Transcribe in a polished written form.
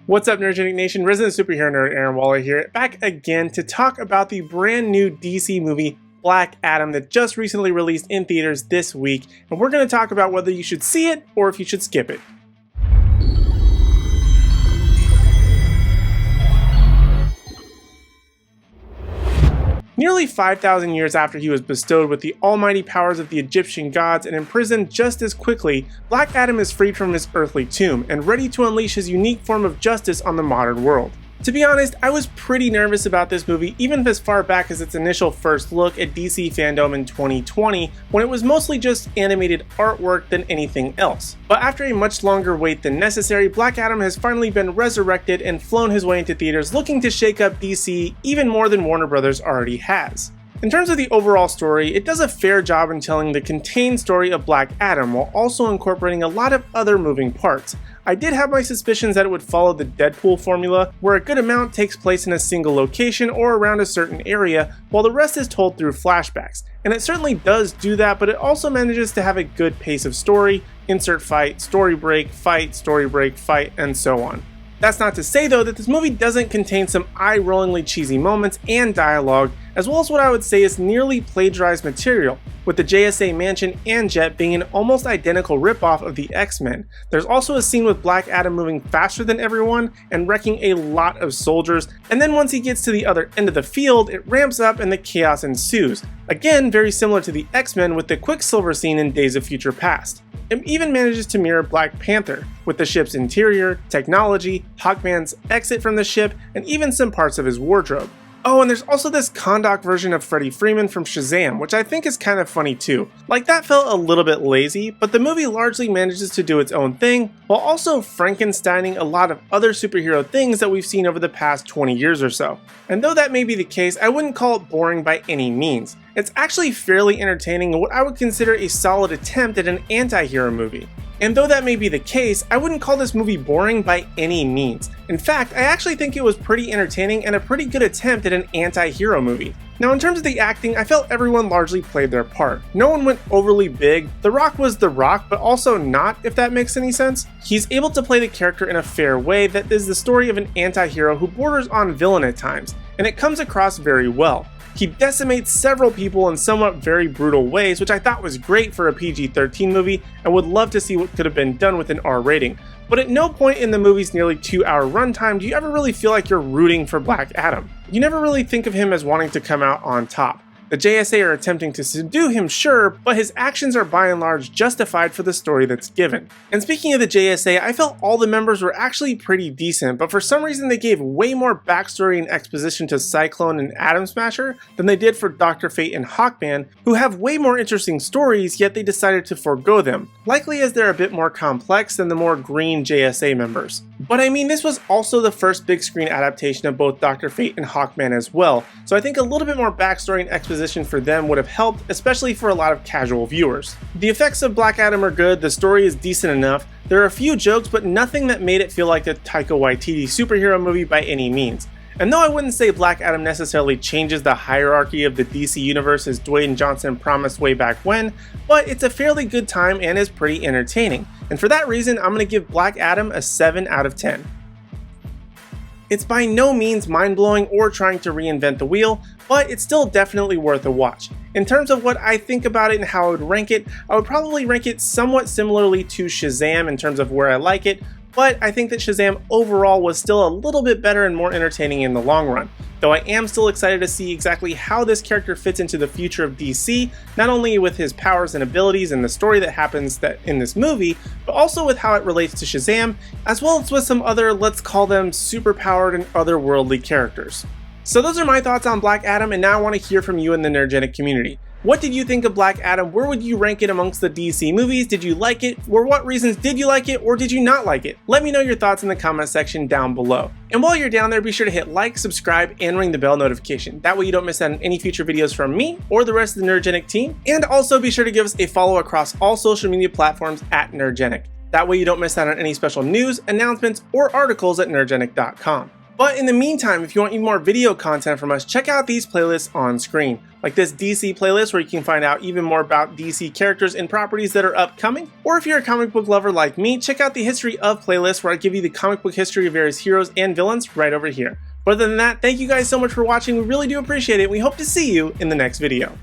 What's up, Nerdgenic Nation? Resident superhero nerd Aaron Waller here, back again to talk about the brand new DC movie Black Adam that just recently released in theaters this week, and we're going to talk about whether you should see it or if you should skip it. Nearly 5,000 years after he was bestowed with the almighty powers of the Egyptian gods and imprisoned just as quickly, Black Adam is freed from his earthly tomb and ready to unleash his unique form of justice on the modern world. To be honest, I was pretty nervous about this movie even as far back as its initial first look at DC fandom in 2020, when it was mostly just animated artwork than anything else. But after a much longer wait than necessary, Black Adam has finally been resurrected and flown his way into theaters, looking to shake up DC even more than Warner Bros. Already has. In terms of the overall story, it does a fair job in telling the contained story of Black Adam while also incorporating a lot of other moving parts. I did have my suspicions that it would follow the Deadpool formula, where a good amount takes place in a single location or around a certain area, while the rest is told through flashbacks. And it certainly does do that, but it also manages to have a good pace of story, insert fight, story break, fight, and so on. That's not to say though that this movie doesn't contain some eye-rollingly cheesy moments and dialogue, as well as what I would say is nearly plagiarized material, with the JSA mansion and jet being an almost identical ripoff of the X-Men. There's also a scene with Black Adam moving faster than everyone and wrecking a lot of soldiers, and then once he gets to the other end of the field, it ramps up and the chaos ensues. Again, very similar to the X-Men with the Quicksilver scene in Days of Future Past. It even manages to mirror Black Panther, with the ship's interior, technology, Hawkman's exit from the ship, and even some parts of his wardrobe. Oh, and there's also this Kahndaq version of Freddie Freeman from Shazam, which I think is kind of funny too. Like, that felt a little bit lazy, but the movie largely manages to do its own thing, while also Frankensteining a lot of other superhero things that we've seen over the past 20 years or so. And though that may be the case, I wouldn't call it boring by any means. It's actually fairly entertaining and what I would consider a solid attempt at an anti-hero movie. And though that may be the case, I wouldn't call this movie boring by any means. In fact, I actually think it was pretty entertaining and a pretty good attempt at an anti-hero movie. Now, in terms of the acting, I felt everyone largely played their part. No one went overly big. The Rock was The Rock, but also not, if that makes any sense. He's able to play the character in a fair way that is the story of an anti-hero who borders on villain at times, and it comes across very well. He decimates several people in somewhat very brutal ways, which I thought was great for a PG-13 movie and would love to see what could have been done with an R rating. But at no point in the movie's nearly 2-hour runtime do you ever really feel like you're rooting for Black Adam. You never really think of him as wanting to come out on top. The JSA are attempting to subdue him, sure, but his actions are by and large justified for the story that's given. And speaking of the JSA, I felt all the members were actually pretty decent, but for some reason they gave way more backstory and exposition to Cyclone and Atom Smasher than they did for Dr. Fate and Hawkman, who have way more interesting stories, yet they decided to forego them, likely as they're a bit more complex than the more green JSA members. But I mean, this was also the first big screen adaptation of both Dr. Fate and Hawkman as well, so I think a little bit more backstory and exposition for them would have helped, especially for a lot of casual viewers. The effects of Black Adam are good, the story is decent enough, there are a few jokes but nothing that made it feel like a Taika Waititi superhero movie by any means. And though I wouldn't say Black Adam necessarily changes the hierarchy of the DC universe as Dwayne Johnson promised way back when, but it's a fairly good time and is pretty entertaining. And for that reason, I'm going to give Black Adam a 7 out of 10. It's by no means mind-blowing or trying to reinvent the wheel, but it's still definitely worth a watch. In terms of what I think about it and how I would rank it, I would probably rank it somewhat similarly to Shazam in terms of where I like it, but I think that Shazam overall was still a little bit better and more entertaining in the long run. Though I am still excited to see exactly how this character fits into the future of DC, not only with his powers and abilities and the story that happens in this movie, but also with how it relates to Shazam, as well as with some other, let's call them superpowered and otherworldly characters. So those are my thoughts on Black Adam, and now I want to hear from you in the Nerdgenic community. What did you think of Black Adam? Where would you rank it amongst the DC movies? Did you like it? For what reasons did you like it, or did you not like it? Let me know your thoughts in the comment section down below. And while you're down there, be sure to hit like, subscribe, and ring the bell notification. That way you don't miss out on any future videos from me or the rest of the Nerdgenic team. And also be sure to give us a follow across all social media platforms at Nerdgenic. That way you don't miss out on any special news, announcements, or articles at nerdgenic.com. But in the meantime, if you want even more video content from us, check out these playlists on screen. Like this DC playlist where you can find out even more about DC characters and properties that are upcoming. Or if you're a comic book lover like me, check out the History of playlist where I give you the comic book history of various heroes and villains right over here. But other than that, thank you guys so much for watching. We really do appreciate it. We hope to see you in the next video.